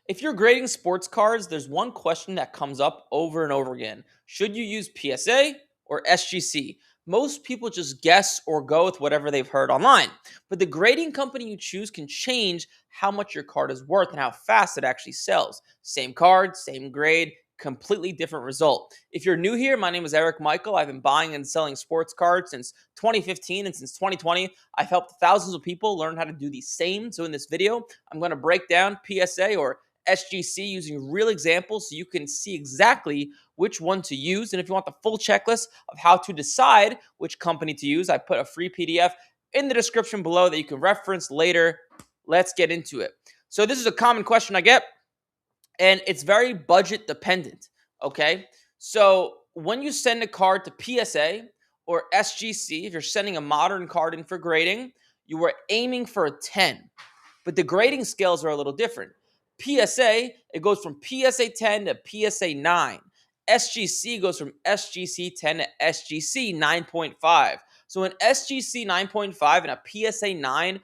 If you're grading sports cards, there's one question that comes up over and over again. Should you use PSA or SGC? Most people just guess or go with whatever they've heard online. But the grading company you choose can change how much your card is worth and how fast it actually sells. Same card, same grade, completely different result. If you're new here, my name is Eric Michael. I've been buying and selling sports cards since 2015, and since 2020, I've helped thousands of people learn how to do the same. So in this video, I'm going to break down PSA or SGC using real examples so you can see exactly which one to use. And if you want the full checklist of how to decide which company to use, I put a free PDF in the description below that you can reference later. Let's get into it. So this is a common question I get, and it's very budget dependent. Okay. So when you send a card to PSA or SGC, if you're sending a modern card in for grading, you are aiming for a 10. But the grading scales are a little different. PSA, it goes from PSA 10 to PSA 9. SGC goes from SGC 10 to SGC 9.5. So an SGC 9.5 and a PSA 9,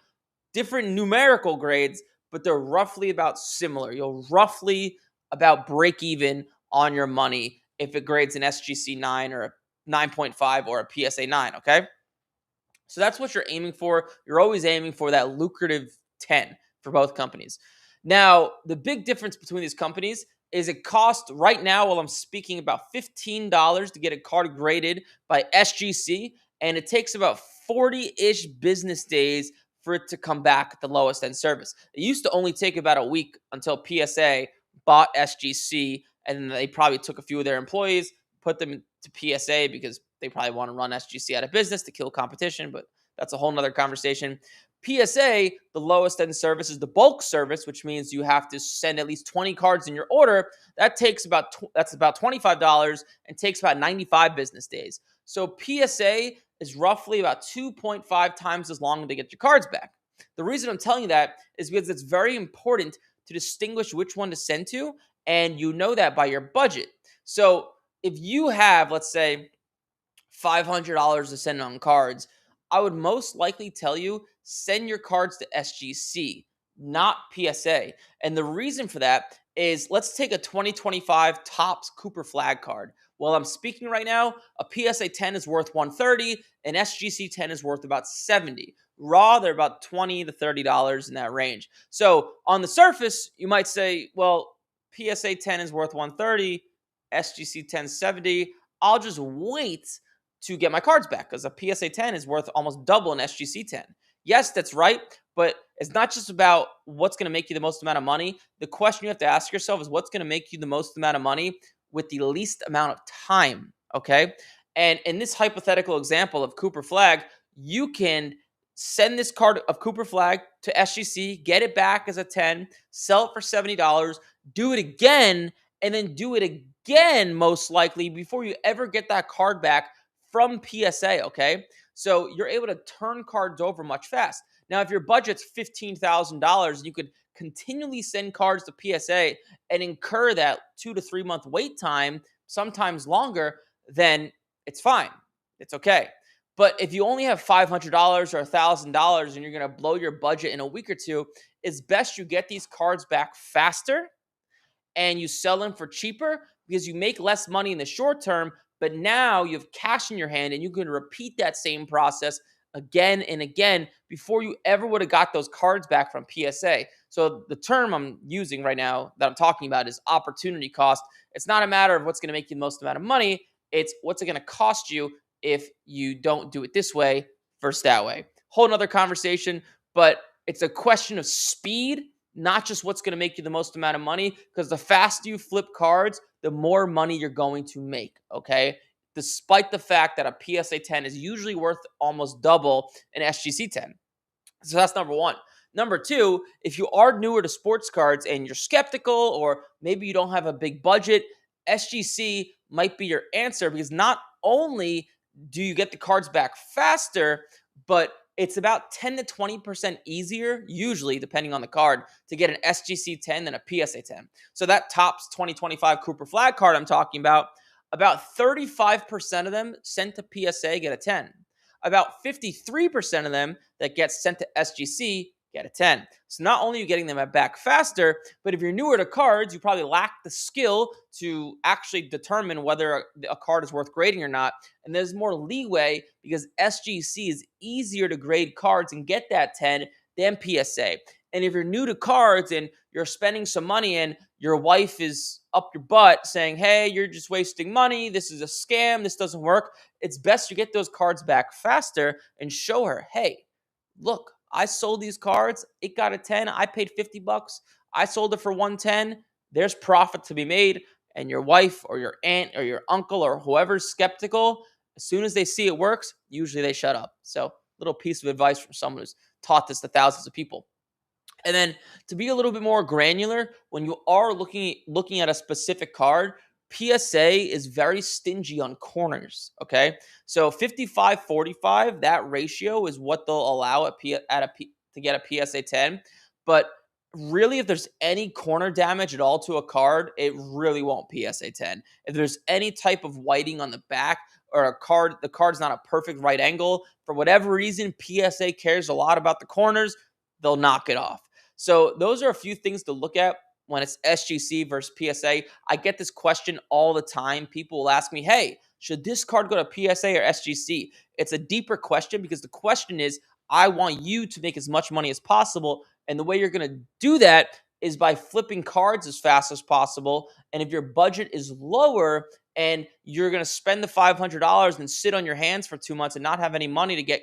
different numerical grades, but they're roughly about similar. You'll roughly about break even on your money if it grades an SGC 9 or a 9.5 or a PSA 9, okay? So that's what you're aiming for. You're always aiming for that lucrative 10 for both companies. Now, the big difference between these companies is it costs right now, while I'm speaking, about $15 to get a card graded by SGC, and it takes about 40-ish business days for it to come back at the lowest end service. It used to only take about a week until PSA bought SGC, and they probably took a few of their employees, put them to PSA because they probably want to run SGC out of business to kill competition, but that's a whole nother conversation. PSA, the lowest end service, is the bulk service, which means you have to send at least 20 cards in your order. That's about $25 and takes about 95 business days. So PSA is roughly about 2.5 times as long to get your cards back. The reason I'm telling you that is because it's very important to distinguish which one to send to, and you know that by your budget. So if you have, let's say, $500 to send on cards, I would most likely tell you send your cards to SGC, not PSA. And the reason for that is, let's take a 2025 Topps Cooper Flag card. While I'm speaking right now, a PSA 10 is worth 130, and SGC 10 is worth about 70. Raw, they're about $20 to $30 in that range. So on the surface, you might say, well, PSA 10 is worth 130, SGC 10 70. I'll just wait to get my cards back because a PSA 10 is worth almost double an SGC 10. Yes, that's right, but it's not just about what's going to make you the most amount of money. The question you have to ask yourself is what's going to make you the most amount of money with the least amount of time, okay? And in this hypothetical example of Cooper Flag, you can send this card of Cooper Flag to SGC, get it back as a 10, sell it for $70, do it again, and then do it again, most likely, before you ever get that card back from PSA, okay? So you're able to turn cards over much fast. Now, if your budget's $15,000, you could continually send cards to PSA and incur that 2 to 3 month wait time, sometimes longer, then it's fine. It's okay. But if you only have $500 or $1,000 and you're going to blow your budget in a week or two, it's best you get these cards back faster and you sell them for cheaper because you make less money in the short term, but now you have cash in your hand and you can repeat that same process again and again before you ever would have got those cards back from PSA. So the term I'm using right now that I'm talking about is opportunity cost. It's not a matter of what's going to make you the most amount of money. It's what's it going to cost you if you don't do it this way versus that way. Whole nother conversation, but it's a question of speed, not just what's going to make you the most amount of money, because the faster you flip cards, the more money you're going to make, okay? Despite the fact that a PSA 10 is usually worth almost double an SGC 10. So that's number one. Number two, if you are newer to sports cards and you're skeptical or maybe you don't have a big budget, SGC might be your answer because not only do you get the cards back faster, but it's about 10 to 20% easier, usually, depending on the card, to get an SGC 10 than a PSA 10. So that Topps 2025 Cooper Flag card I'm talking about 35% of them sent to PSA get a 10. About 53% of them that get sent to SGC get a 10. So not only are you getting them back faster, but if you're newer to cards, you probably lack the skill to actually determine whether a card is worth grading or not. And there's more leeway because SGC is easier to grade cards and get that 10 than PSA. And if you're new to cards and you're spending some money and your wife is up your butt saying, hey, you're just wasting money, this is a scam, this doesn't work, it's best you get those cards back faster and show her, hey, look, I sold these cards, it got a 10, I paid $50, I sold it for 110, there's profit to be made. And your wife or your aunt or your uncle or whoever's skeptical, as soon as they see it works, usually they shut up. So, little piece of advice from someone who's taught this to thousands of people. And then to be a little bit more granular, when you are looking at a specific card, PSA is very stingy on corners. Okay, so 55-45, that ratio is what they'll allow to get a PSA 10. But really, if there's any corner damage at all to a card, it really won't PSA 10. If there's any type of whiting on the back or the card's not a perfect right angle for whatever reason, PSA cares a lot about the corners. They'll knock it off. So those are a few things to look at when it's SGC versus PSA. I get this question all the time. People will ask me, hey, should this card go to PSA or SGC? It's a deeper question because the question is, I want you to make as much money as possible. And the way you're going to do that is by flipping cards as fast as possible. And if your budget is lower and you're going to spend the $500 and sit on your hands for 2 months and not have any money to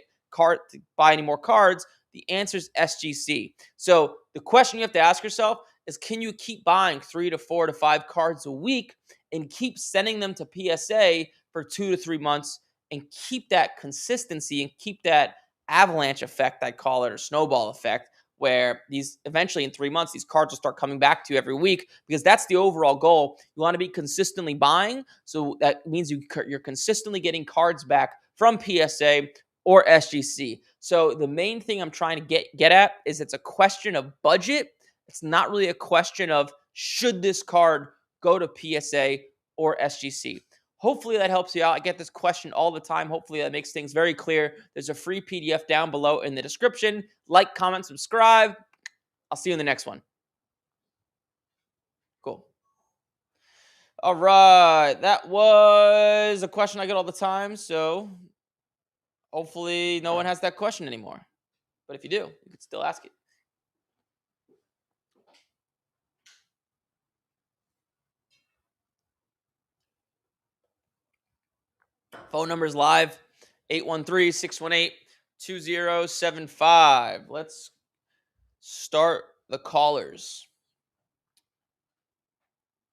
buy any more cards, the answer is SGC. So the question you have to ask yourself is, can you keep buying 3 to 4 to 5 cards a week and keep sending them to PSA for 2 to 3 months and keep that consistency and keep that avalanche effect, I call it, or snowball effect, where these eventually in 3 months, these cards will start coming back to you every week, because that's the overall goal. You want to be consistently buying. So that means you're consistently getting cards back from PSA or SGC. So the main thing I'm trying to get at is it's a question of budget. It's not really a question of should this card go to PSA or SGC. Hopefully that helps you out. I get this question all the time. Hopefully that makes things very clear. There's a free PDF down below in the description. Like, comment, subscribe. I'll see you in the next one. Cool. All right. That was a question I get all the time. So hopefully no one has that question anymore. But if you do, you can still ask it. Phone number is live, 813-618-2075. Let's start the callers.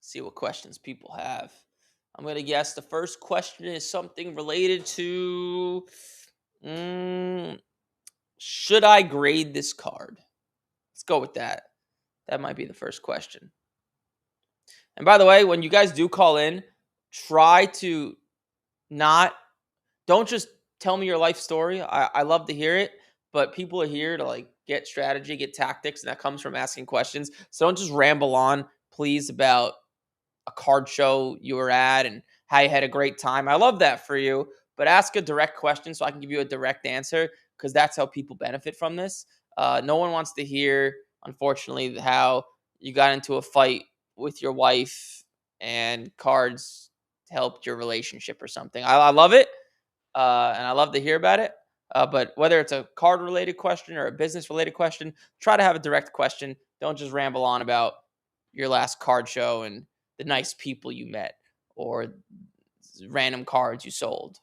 See what questions people have. I'm going to guess the first question is something related to, should I grade this card? Let's go with that. That might be the first question. And by the way, when you guys do call in, try to don't just tell me your life story. I love to hear it, but people are here to get strategy, get tactics, and that comes from asking questions. So don't just ramble on, please, about a card show you were at and how you had a great time. I love that for you, but ask a direct question so I can give you a direct answer, because that's how people benefit from this. No one wants to hear, unfortunately, how you got into a fight with your wife and cards helped your relationship or something. I love it, and I love to hear about it. But whether it's a card related question or a business related question, try to have a direct question. Don't just ramble on about your last card show and the nice people you met or random cards you sold.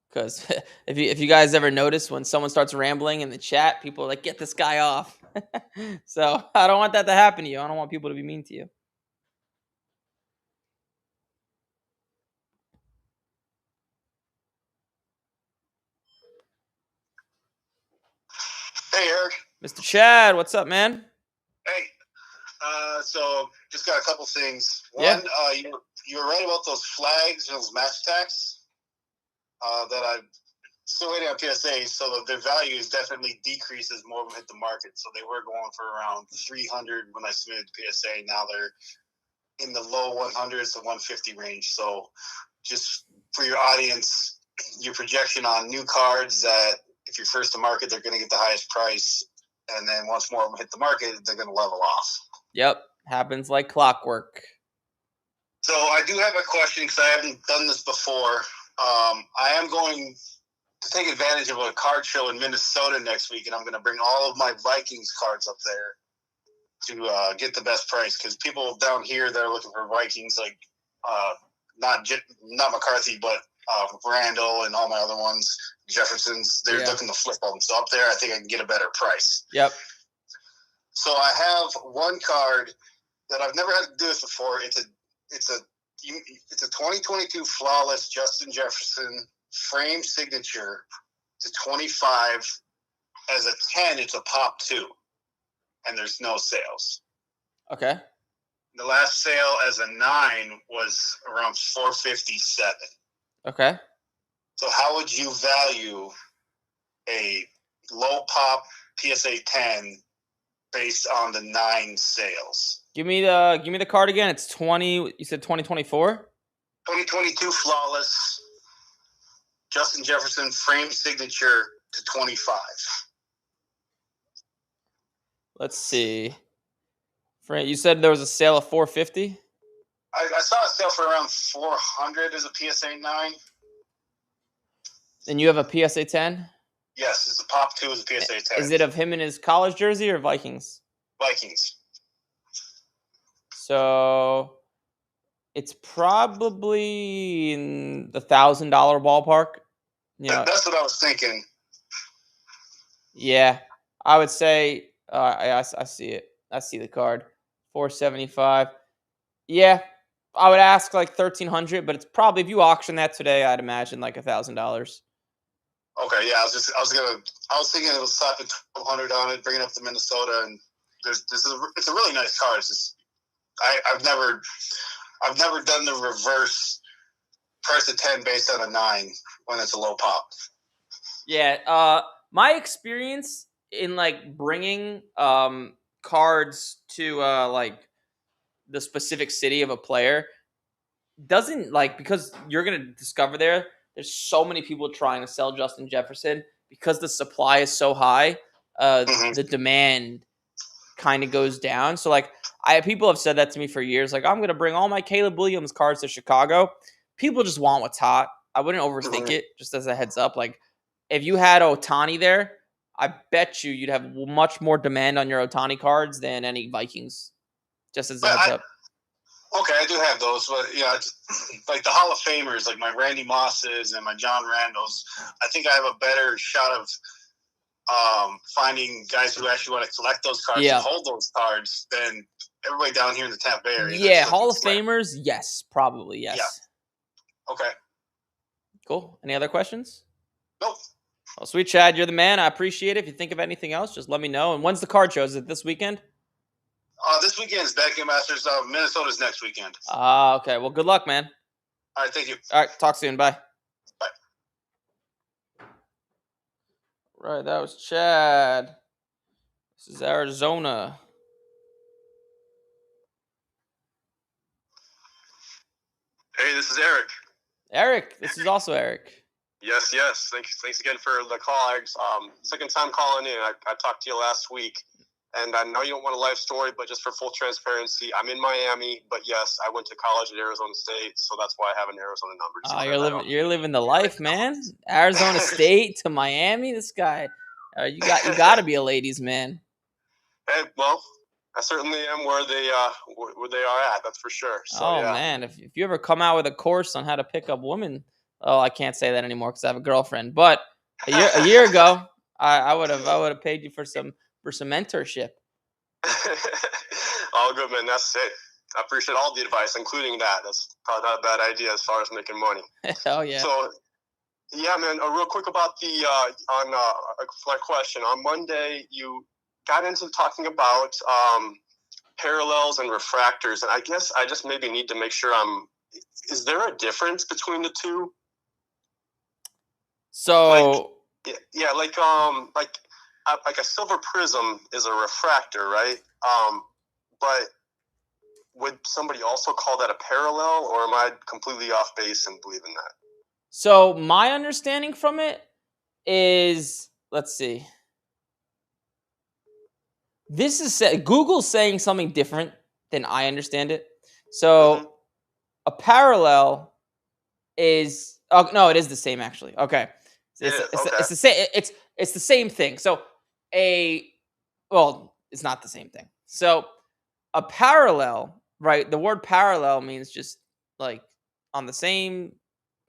Because if you guys ever notice, when someone starts rambling in the chat, people are like, get this guy off. So I don't want that to happen to you. I don't want people to be mean to you. Hey, Eric. Mr. Chad, what's up, man? Hey. So just got a couple things. One, Yeah. You were right about those flags and those match attacks that I'm still waiting on PSA. So their value is definitely decreased as more of them hit the market. So they were going for around 300 when I submitted to PSA. Now they're in the low 100s to 150 range. So just for your audience, your projection on new cards that if you're first to market, they're going to get the highest price. And then once more of them hit the market, they're going to level off. Yep. Happens like clockwork. So I do have a question because I haven't done this before. I am going to take advantage of a card show in Minnesota next week, and I'm going to bring all of my Vikings cards up there to get the best price, because people down here that are looking for Vikings, like not McCarthy, but Randall and all my other ones, Jefferson's, they're looking to flip them. So up there, I think I can get a better price. Yep. So I have one card that I've never had to do this before. It's a 2022 flawless Justin Jefferson frame signature to 25. As a 10, it's a pop 2, and there's no sales. Okay. The last sale as a 9 was around $457. Okay. So how would you value a low pop PSA 10 based on the 9 sales? Give me the card again. It's 20. You said 2024? 2022 flawless Justin Jefferson frame signature to 25. Let's see. You said there was a sale of 450? I saw a sale for around 400 as a PSA 9. And you have a PSA 10? Yes, it's a pop 2 as a PSA 10. Is it of him in his college jersey or Vikings? Vikings. So it's probably in the $1,000 ballpark. That's what I was thinking. Yeah, I would say I see it. I see the card. 475. Yeah, I would ask like 1,300, but it's probably, if you auction that today, I'd imagine like $1,000. Okay, yeah, I was thinking it was slapping 1,200 on it, bringing it up to Minnesota, and it's a really nice card. It's just, I've never done the reverse price of 10 based on a 9 when it's a low pop. Yeah, my experience in like bringing cards to like the specific city of a player doesn't, like, because you're gonna discover there's so many people trying to sell Justin Jefferson, because the supply is so high. The demand kind of goes down. So like, people have said that to me for years. Like, I'm gonna bring all my Caleb Williams cards to Chicago. People just want what's hot. I wouldn't overthink it. Just as a heads up, like, if you had Ohtani there, I bet you'd have much more demand on your Ohtani cards than any Vikings. Just as a heads up. Okay, I do have those, but yeah, like the Hall of Famers, like my Randy Mosses and my John Randalls, I think I have a better shot of finding guys who actually want to collect those cards and hold those cards than everybody down here in the Tampa Bay area. Yeah, Hall of Famers, yes, probably, yes. Yeah. Okay. Cool. Any other questions? Nope. Well, sweet Chad, you're the man. I appreciate it. If you think of anything else, just let me know. And when's the card show? Is it this weekend? This weekend is Back Masters. Minnesota's next weekend. Okay. Well, good luck, man. All right, thank you. All right, talk soon. Bye. Bye. Right, that was Chad. This is Arizona. Hey, this is Eric. Eric, this is also Eric. Yes. Thanks again for the call. Second time calling in. I talked to you last week, and I know you don't want a life story, but just for full transparency, I'm in Miami, but yes, I went to college at Arizona State, so that's why I have an Arizona number. You're living the life, man. Arizona State to Miami. This guy, you got to be a ladies' man. Hey, well, I certainly am where they are at. That's for sure. So, man, if you ever come out with a course on how to pick up women, I can't say that anymore because I have a girlfriend. But a year ago, I would have paid you for some mentorship. All good, man. That's it. I appreciate all the advice, including that. That's probably not a bad idea as far as making money. Oh yeah. So, yeah, man. Real quick about the my question. On Monday, you got into talking about parallels and refractors, and I guess I just maybe need to make sure is there a difference between the two? So like a silver prism is a refractor, right? But would somebody also call that a parallel, or am I completely off base in believing that? So my understanding from it is let's see. This is Google's saying something different than I understand it. So a parallel is no, it is the same actually. Okay, it's the same. It's the same thing. So it's not the same thing. So a parallel, right? The word parallel means just like on the same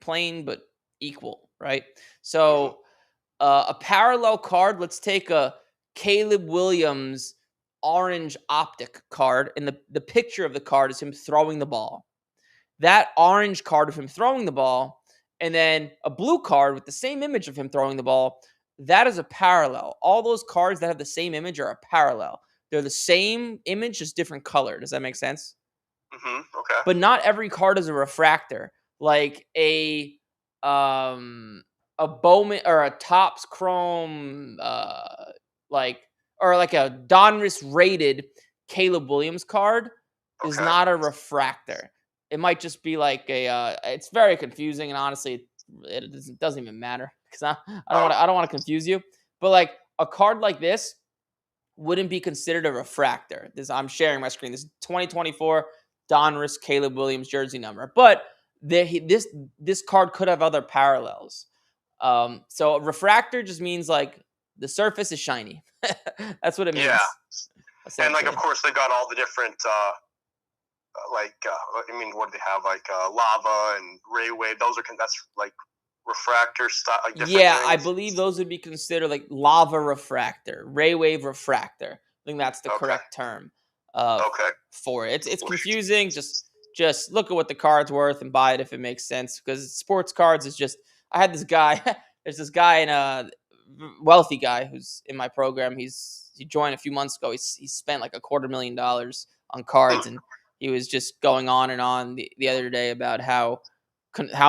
plane but equal, right? So a parallel card. Let's take a Caleb Williams orange optic card, and the picture of the card is him throwing the ball. That orange card of him throwing the ball, and then a blue card with the same image of him throwing the ball. That is a parallel. All those cards that have the same image are a parallel. They're the same image, just different color. Does that make sense? Okay. But not every card is a refractor. Like a Bowman or a Topps Chrome, or like a Donruss rated Caleb Williams card is not a refractor. It might just be like it's very confusing, and honestly, it doesn't even matter because I don't want to confuse you. But like a card like this wouldn't be considered a refractor. I'm sharing my screen. This is 2024 Donruss Caleb Williams jersey number, but this card could have other parallels. So a refractor just means like the surface is shiny. That's what it means. Yeah, and like of course they got all the different what do they have? Like lava and ray wave. That's like refractor style. Like things. I believe those would be considered like lava refractor, ray wave refractor. I think that's the correct term. For it. It's confusing. Just look at what the card's worth and buy it if it makes sense. Because sports cards is just. I had this guy. There's this guy in a wealthy guy who's in my program. He joined a few months ago. He spent like $250,000 on cards, and he was just going on and on the other day about how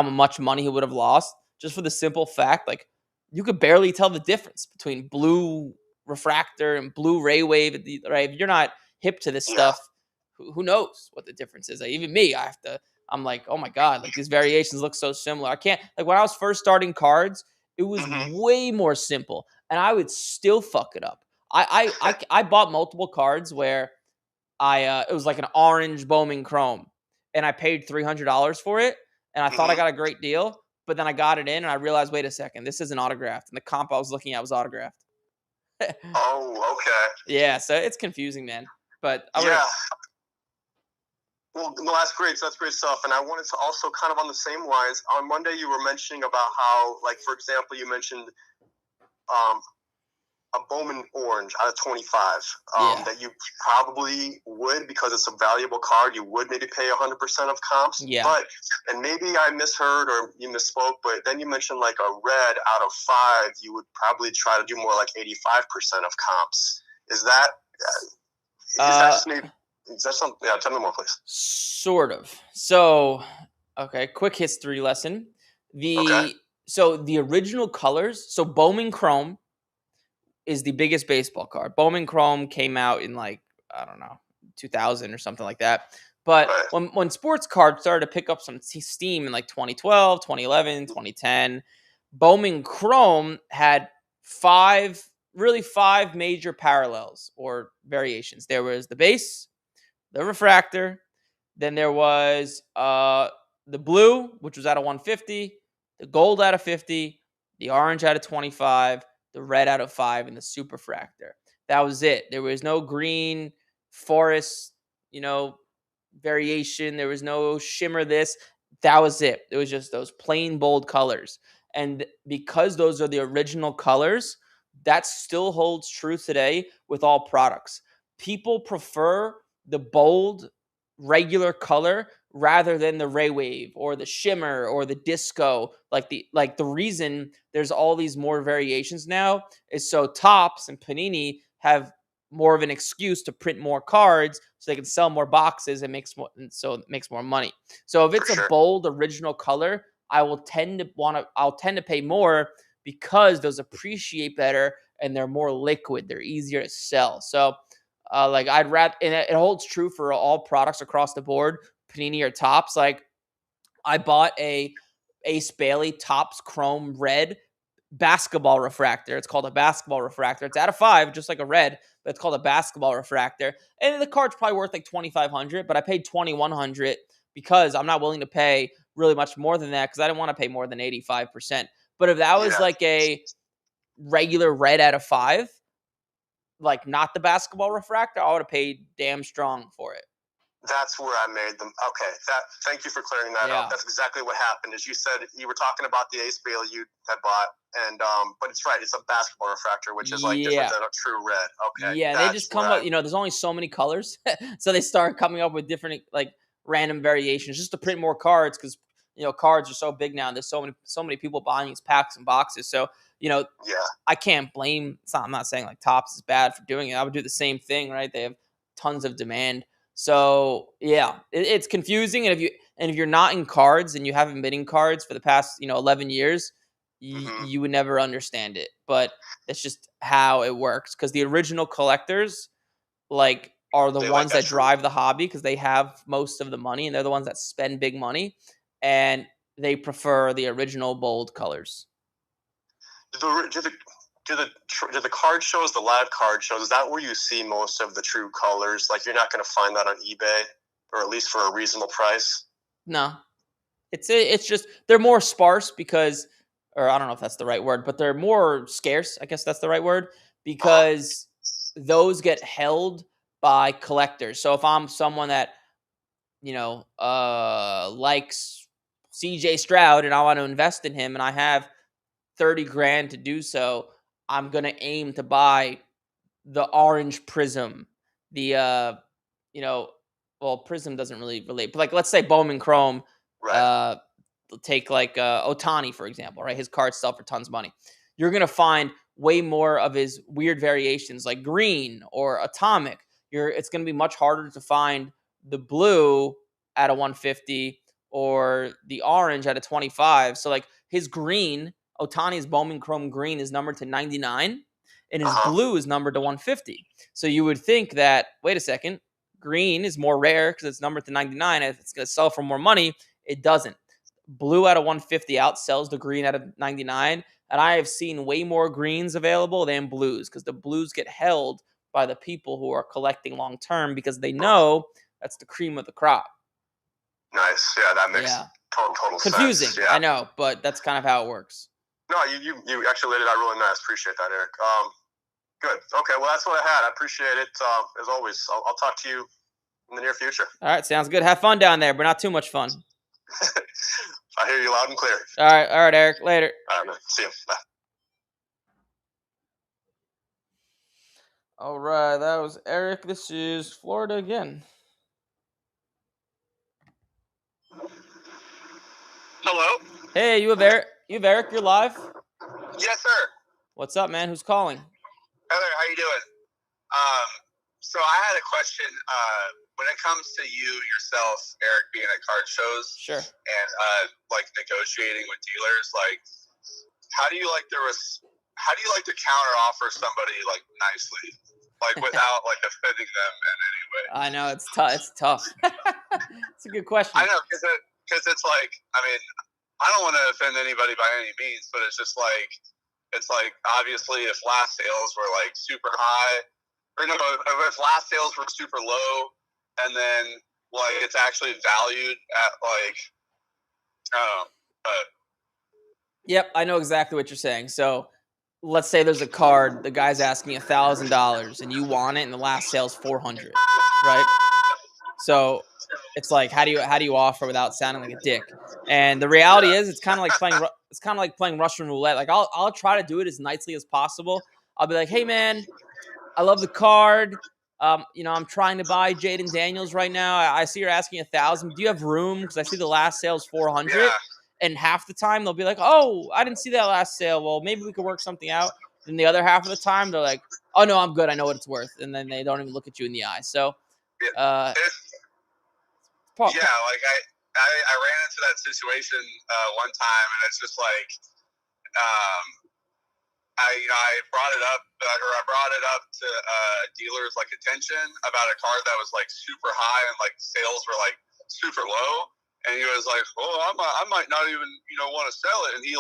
much money he would have lost just for the simple fact, like, you could barely tell the difference between blue refractor and blue ray wave, right? If you're not hip to this stuff, who knows what the difference is? Like, even me, I'm like, oh my God, like these variations look so similar. I can't, like when I was first starting cards, it was way more simple and I would still fuck it up. I bought multiple cards where it was like an orange Bowman Chrome and I paid $300 for it. And I thought I got a great deal, but then I got it in and I realized, wait a second, this isn't autographed. And the comp I was looking at was autographed. Oh, okay. Yeah, so it's confusing, man. But well, no, that's great. That's great stuff. And I wanted to also kind of on the same lines, on Monday you were mentioning about how, like, for example, you mentioned a Bowman orange out of 25 that you probably would, because it's a valuable card, you would maybe pay 100% of comps. Yeah. But, and maybe I misheard or you misspoke, but then you mentioned like a red out of 5, you would probably try to do more like 85% of comps. Is that something? Yeah, tell me more, please. Sort of. So, okay, quick history lesson. So the original colors, so Bowman Chrome is the biggest baseball card. Bowman Chrome came out in like, I don't know, 2000 or something like that. But when sports cards started to pick up some steam in like 2012, 2011, 2010, Bowman Chrome had five major parallels or variations. There was the base, the refractor, then there was the blue, which was out of 150, the gold out of 50, the orange out of 25, the red out of 5, and the superfractor. That was it. There was no green forest, variation. There was no shimmer this. That was it. It was just those plain bold colors. And because those are the original colors, that still holds true today with all products. People prefer the bold, regular color rather than the ray wave or the shimmer or the disco. The reason there's all these more variations now is so Topps and Panini have more of an excuse to print more cards so they can sell more boxes and it makes more money. So if it's a bold original color, I'll tend to pay more because those appreciate better and they're more liquid. They're easier to sell. So I'd rather, and it holds true for all products across the board, Panini or Topps. Like, I bought a Ace Bailey Topps Chrome Red basketball refractor. It's called a basketball refractor. It's out of 5, just like a red, but it's called a basketball refractor. And the card's probably worth like $2,500, but I paid $2,100 because I'm not willing to pay really much more than that because I didn't want to pay more than 85%. But if that was like a regular red out of 5, like not the basketball refractor, I would have paid damn strong for it. That's where I made them. Okay, thank you for clearing that up. That's exactly what happened. As you said, you were talking about the Ace Bailey you had bought, and but it's right. It's a basketball refractor, which is like different than a true red. Okay. Yeah, they just come up. There's only so many colors, so they start coming up with different like random variations just to print more cards because cards are so big now. And there's so many people buying these packs and boxes. So I can't blame. I'm not saying like Topps is bad for doing it. I would do the same thing, right? They have tons of demand. So yeah, it's confusing. And if you're not in cards and you haven't been in cards for the past 11 years, you would never understand it. But it's just how it works because the original collectors are the ones that drive the hobby because they have most of the money and they're the ones that spend big money and they prefer the original bold colors. Do the card shows, the live card shows, is that where you see most of the true colors? Like you're not going to find that on eBay, or at least for a reasonable price? No. It's just they're more sparse because, or I don't know if that's the right word, but they're more scarce. I guess that's the right word because those get held by collectors. So if I'm someone that likes CJ Stroud and I want to invest in him and I have $30,000 to do so, I'm gonna aim to buy the orange prism, the prism doesn't really relate, but like let's say Bowman Chrome, right. Take like Otani for example, right? His cards sell for tons of money. You're gonna find way more of his weird variations like green or atomic. It's gonna be much harder to find the blue at a 150 or the orange at a 25. So like his green, Otani's Bowman Chrome green is numbered to 99 and his blue is numbered to 150. So you would think that, wait a second, green is more rare because it's numbered to 99. If it's going to sell for more money, it doesn't. Blue out of 150 outsells the green out of 99. And I have seen way more greens available than blues because the blues get held by the people who are collecting long term because they know that's the cream of the crop. Nice. Yeah, that makes total confusing, sense. Yeah. I know, but that's kind of how it works. No, you actually laid it out really nice. Appreciate that, Eric. Good. Okay, well, that's what I had. I appreciate it. As always, I'll talk to you in the near future. All right, sounds good. Have fun down there, but not too much fun. I hear you loud and clear. All right, Eric. Later. All right, man. See you. Bye. All right, that was Eric. This is Florida again. Hello? Hey, you have Eric? You're live? Yes, sir. What's up, man? Who's calling? Heather, how you doing? So I had a question. When it comes to you yourself, Eric, being at card shows, sure, and like negotiating with dealers, like how do you like to counter offer somebody like nicely, like without like offending them in any way? I know it's tough. It's tough. It's a good question. I know because it's like, I mean, I don't want to offend anybody by any means, but it's just like, it's like obviously if last sales were like super high, or no, if last sales were super low, and then like it's actually valued at like, I don't know, but. Yep, I know exactly what you're saying. So let's say there's a card, the guy's asking $1,000 and you want it and the last sale's $400, right? So it's like, how do you offer without sounding like a dick? And the reality is it's kind of like playing Russian roulette. Like I'll try to do it as nicely as possible. I'll be like, hey man, I love the card. I'm trying to buy Jaden Daniels right now. I see you're asking $1,000. Do you have room? Because I see the last sale's $400. Yeah. And half the time they'll be like, oh, I didn't see that last sale. Well, maybe we could work something out. Then the other half of the time they're like, oh no, I'm good. I know what it's worth. And then they don't even look at you in the eye. So, like I ran into that situation one time, and it's just like, I brought it up to dealers like attention about a card that was like super high and like sales were like super low, and he was like, "Oh, I might not even want to sell it," and he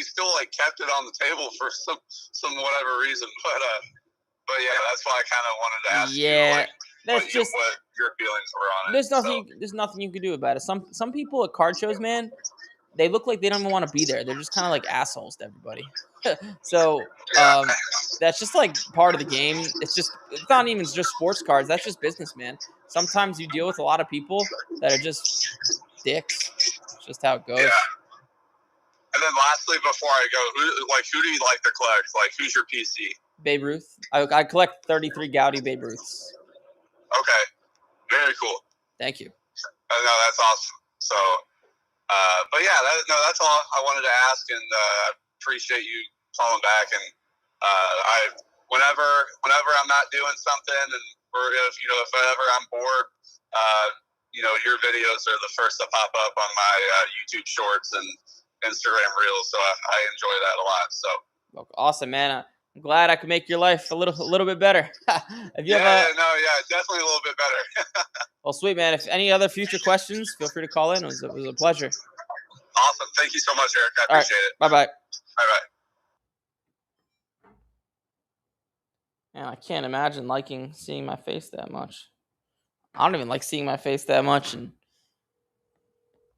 still like kept it on the table for some whatever reason, but yeah, that's why I kind of wanted to ask you like what your feelings were on it. There's nothing you can do about it. Some people at card shows, man, they look like they don't even want to be there. They're just kind of like assholes to everybody. So that's just like part of the game. It's not even just sports cards. That's just business, man. Sometimes you deal with a lot of people that are just dicks. It's just how it goes. Yeah. And then lastly, before I go, who do you like to collect? Like, who's your PC? Babe Ruth. I collect 33 Gaudy Babe Ruths. Okay. Very cool. Thank you. No, that's awesome. So, but yeah, that's all I wanted to ask, and appreciate you calling back. And whenever I'm not doing something, or if ever I'm bored, your videos are the first to pop up on my YouTube Shorts and Instagram Reels. So I enjoy that a lot. So awesome, man. I'm glad I could make your life a little bit better. Definitely a little bit better. Well, sweet, man. If any other future questions, feel free to call in. It was a pleasure. Awesome. Thank you so much, Eric. I appreciate it. Bye-bye. Bye-bye. Man, I can't imagine liking seeing my face that much. I don't even like seeing my face that much, and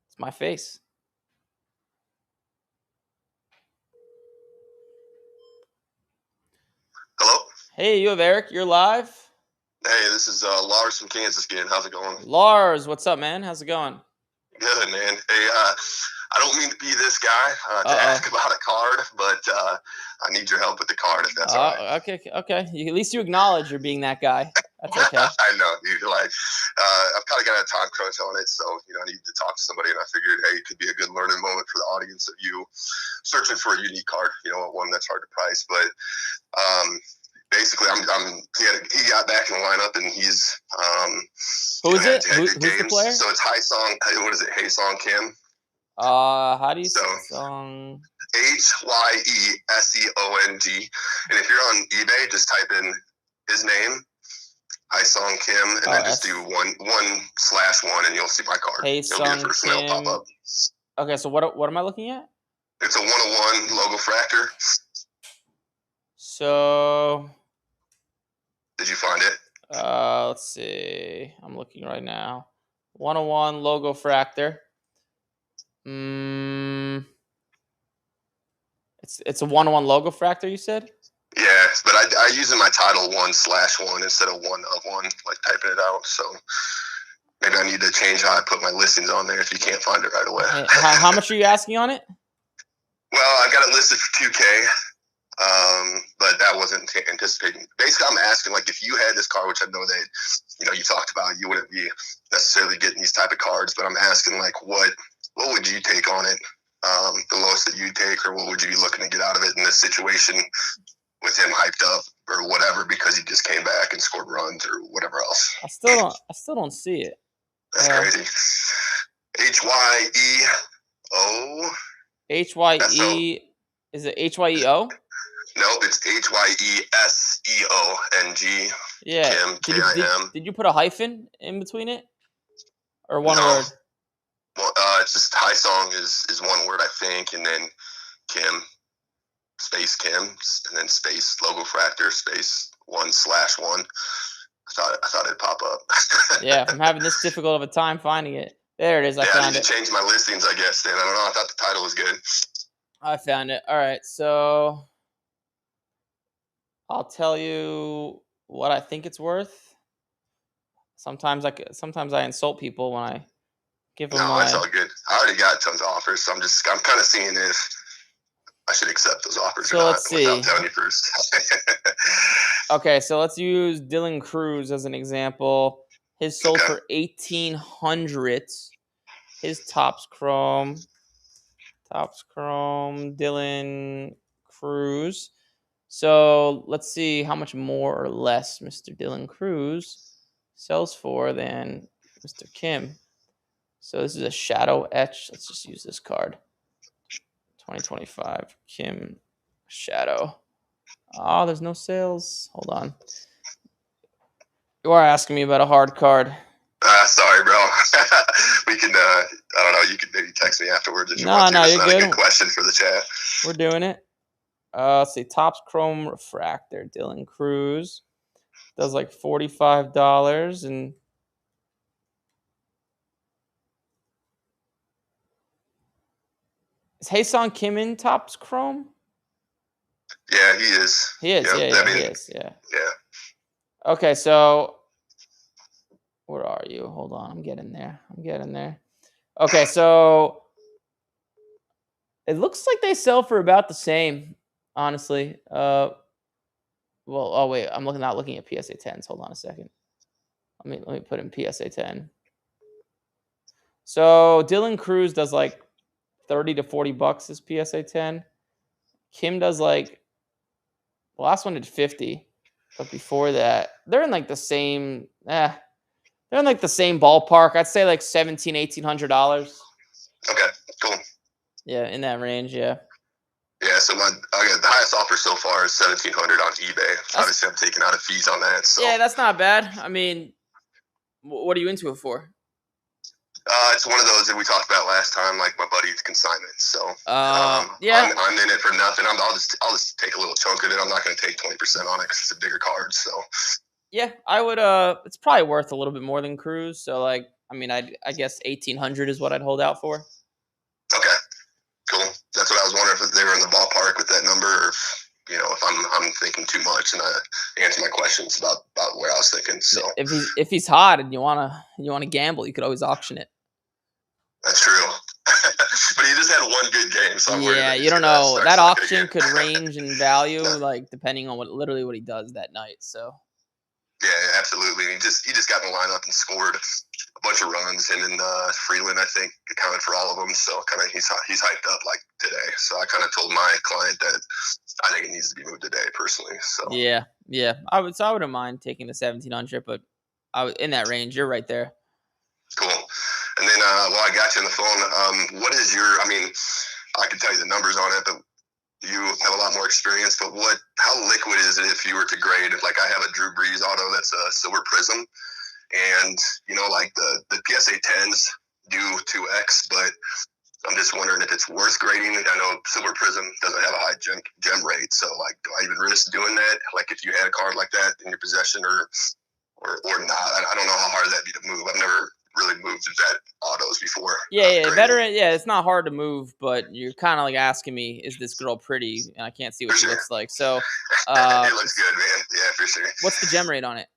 it's my face. Hello? Hey, you have Eric. You're live. Hey, this is Lars from Kansas again. How's it going? Lars, what's up, man? How's it going? Good, man. Hey, I don't mean to be this guy to ask about a card, but I need your help with the card, if that's all right. Okay. At least you acknowledge you're being that guy. That's okay. I know, dude. Like, I've kind of got a time crunch on it, so I need to talk to somebody, and I figured, hey, it could be a good learning moment for the audience of you searching for a unique card. One that's hard to price, but basically, he got back in the lineup, and he's who is it? Who's the player? So it's Haesong. What is it? Haesong Kim. How do you say song? HYESEONG. And if you're on eBay, just type in his name, Haesong Kim, and then just do 1/1, and you'll see my card. Haesong Kim. Pop up. Okay, so what am I looking at? It's a 1/1 logo fractor. So did you find it? Let's see. I'm looking right now. 1/1 logo fractor. It's a 1/1 logo fractor, you said? Yeah, but I use in my title 1/1 instead of 1/1, like typing it out. So maybe I need to change how I put my listings on there if you can't find it right away. How much are you asking on it? Well, I got it listed for $2,000. But that wasn't anticipating. Basically, I'm asking, like, if you had this card, which I know that you talked about, you wouldn't be necessarily getting these type of cards, but I'm asking, like, what would you take on it? The lowest that you take, or what would you be looking to get out of it in this situation with him hyped up or whatever, because he just came back and scored runs or whatever else? I still don't see it. That's crazy. HYEO. HYE. Is it HYEO? Nope, it's HYESEONG. Yeah. Kim, Kim. Did you put a hyphen in between it, or one word? Well, it's just Haesong is one word, I think, and then Kim, space Kim, and then space logo fractor, space 1/1. I thought it'd pop up. Yeah, I'm having this difficult of a time finding it. There it is. I found it. I need to change my listings, I guess. Then I don't know. I thought the title was good. I found it. All right, so I'll tell you what I think it's worth. Sometimes I insult people when I give them. No, it's all good. I already got tons of offers, so I'm kind of seeing if I should accept those offers or not. Let's see. Without telling you first. Okay, so let's use Dylan Cruz as an example. His sold for $1,800. His Topps Chrome, Dylan Cruz. So let's see how much more or less Mr. Dylan Cruz sells for than Mr. Kim. So this is a shadow etch. Let's just use this card. 2025 Kim Shadow. Oh, there's no sales. Hold on. You are asking me about a hard card. Sorry, bro. But we can. I don't know. You could maybe text me afterwards if you No, want to. no, It's you're not a good. good question for the chat. We're doing it. Let's see. Topps Chrome Refractor. Dylan Cruz does like $45, and is Haesung Kim in Topps Chrome? Yeah, he is. He is. Yep. Yeah, I mean, he is. Yeah. yeah. Okay, so where are you? Hold on. I'm getting there. Okay, so it looks like they sell for about the same, honestly. Well, oh wait, I'm not looking at PSA 10s. Hold on a second. Let me put in PSA 10. So Dylan Cruz does like 30 to 40 bucks as PSA 10. Kim does like the last one did 50, but before that, they're in like the same they're in like the same ballpark. I'd say like $1,700-$1,800. Okay, cool. Yeah, in that range, yeah. Yeah, so the highest offer so far is $1,700 on eBay. Obviously, I'm taking out a fees on that. So yeah, that's not bad. I mean, what are you into it for? It's one of those that we talked about last time, like my buddy's consignment. So yeah, I'm in it for nothing. I'll just take a little chunk of it. I'm not going to take 20% on it because it's a bigger card. So yeah, I would. It's probably worth a little bit more than Cruz. So like, I mean, I guess 1,800 is what I'd hold out for. Okay, cool. That's what I was wondering, if they were in the ballpark with that number, or if I'm thinking too much, and I answer my questions about where I was thinking. So if he's hot and you wanna gamble, you could always auction it. That's true. But he just had one good game, so I'm worried Yeah, that you don't know. That auction again. could range in value, No. like depending on what he does that night. So Yeah, absolutely. He just got in the lineup and scored a bunch of runs, and then Freeland, I think, accounted for all of them. So kind of he's hyped up like today. So I kind of told my client that I think it needs to be moved today, personally. So yeah, I wouldn't mind taking the 1,700, but in that range. You're right there. cool. And then while I got you on the phone, what is your? I mean, I can tell you the numbers on it, but you have a lot more experience. But how liquid is it if you were to grade? Like I have a Drew Brees auto that's a silver prism, and like the PSA 10s do 2x, but I'm just wondering if it's worth grading. I know Silver Prism doesn't have a high gem rate, so like, do I even risk doing that? Like, if you had a card like that in your possession, or not? I don't know how hard that'd be to move. I've never really moved vet autos before. Yeah, veteran. Yeah, it's not hard to move, but you're kind of like asking me, is this girl pretty? And I can't see what she looks like. So it looks good, man. Yeah, for sure. What's the gem rate on it?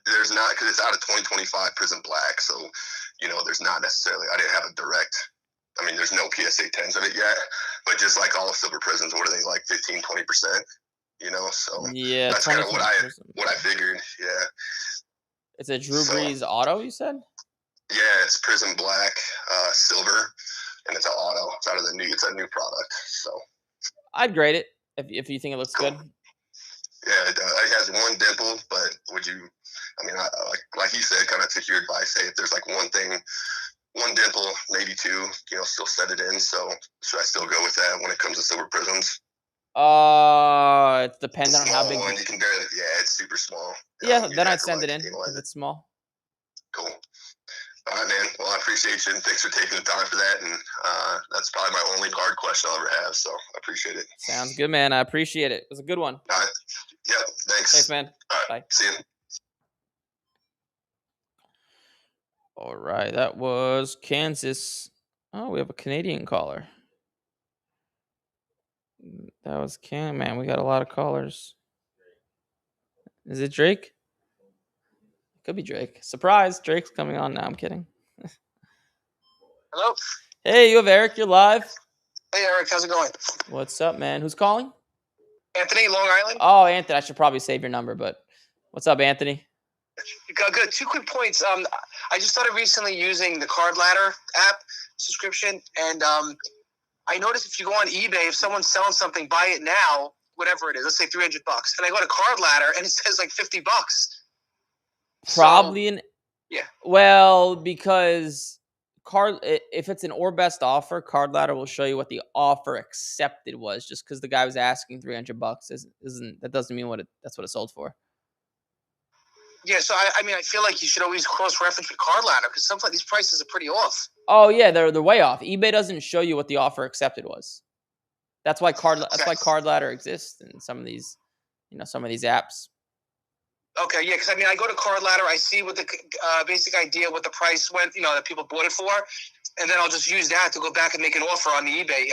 There's not, because it's out of 2025 Prism Black, so there's not necessarily. I didn't have a direct. I mean, there's no PSA 10s of it yet, but just like all silver prisms, what are they, like 15-20%? So yeah, that's kind of what I figured. Yeah, it's a Drew Brees auto, you said? Yeah, it's Prism Black, silver, and it's an auto. It's a new product. So I'd grade it if you think it looks cool. good. Yeah, it has one dimple, but would you? I mean, like you said, kind of took your advice. Say if there's like one dimple, maybe two, still set it in. So should I still go with that when it comes to silver prisms? It's dependent on how big. One, you can barely. Yeah, it's super small. Yeah, then I'd send it in if it's small. Cool. All right, man. Well, I appreciate you, and thanks for taking the time for that. And that's probably my only card question I'll ever have, so I appreciate it. Sounds good, man. I appreciate it. It was a good one. All right. Yeah, thanks. Thanks, man. All right. Bye. See you. All right, that was Kansas. Oh, we have a Canadian caller. That was man. We got a lot of callers. Is it Drake? Could be Drake. Surprise, Drake's coming on now. I'm kidding. Hello? Hey, you have Eric. You're live. Hey, Eric. How's it going? What's up, man? Who's calling? Anthony, Long Island. Oh, Anthony. I should probably save your number, but what's up, Anthony? Good. 2 quick points. I just started recently using the Card Ladder app subscription, and I noticed if you go on eBay, if someone's selling something, buy it now, whatever it is. Let's say $300, and I go to Card Ladder, and it says like $50. Probably yeah. Well, because if it's an or best offer, Card Ladder will show you what the offer accepted was. Just because the guy was asking $300 isn't that doesn't mean that's what it sold for. Yeah, so I mean, I feel like you should always cross-reference with Card Ladder because sometimes these prices are pretty off. Oh yeah, they're way off. eBay doesn't show you what the offer accepted was. That's why Card Ladder exists in some of these, some of these apps. Okay, yeah, because I mean, I go to Card Ladder, I see what the basic idea, what the price went, that people bought it for, and then I'll just use that to go back and make an offer on the eBay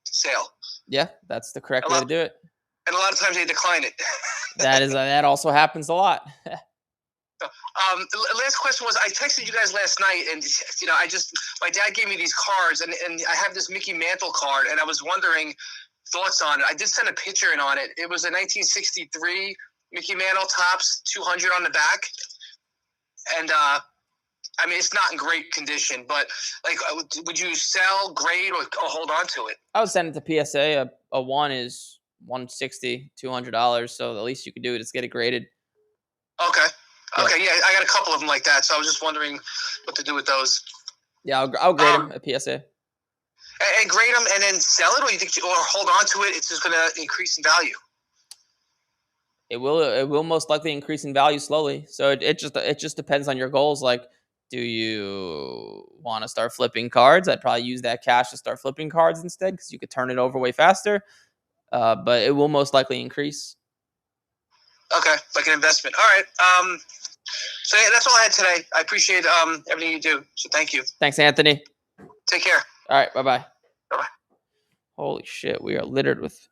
sale. Yeah, that's the correct way to do it. And a lot of times they decline it. That also happens a lot. Last question was, I texted you guys last night, and my dad gave me these cards, and I have this Mickey Mantle card, and I was wondering thoughts on it. I did send a picture in on it. It was a 1963 Mickey Mantle Topps 200 on the back, and I mean, it's not in great condition, but like, would you sell, grade, or hold on to it? I would send it to PSA. A one is $160, $200. So the least you could do is get it graded. Okay. Okay. Yeah, I got a couple of them like that, so I was just wondering what to do with those. Yeah, I'll grade them at PSA. And grade them and then sell it, or you think, or hold on to it? It's just going to increase in value. It will most likely increase in value slowly. So it just depends on your goals. Like, do you want to start flipping cards? I'd probably use that cash to start flipping cards instead because you could turn it over way faster. But it will most likely increase. Okay, like an investment. All right. So yeah, that's all I had today. I appreciate everything you do. So thank you. Thanks, Anthony. Take care. All right. Bye-bye. Bye-bye. Holy shit. We are littered with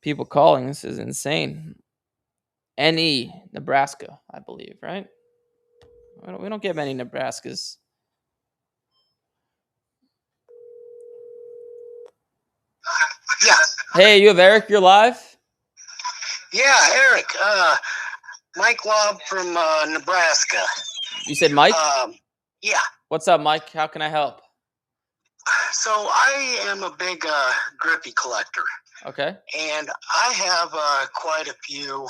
people calling. This is insane. NE, Nebraska, I believe, right? We don't get many Nebraskas. Yeah. Hey, you have Eric? You're live? Yeah, Eric. Mike Lobb from Nebraska. You said Mike? Yeah. What's up, Mike? How can I help? So I am a big grippy collector. Okay. And I have quite a few,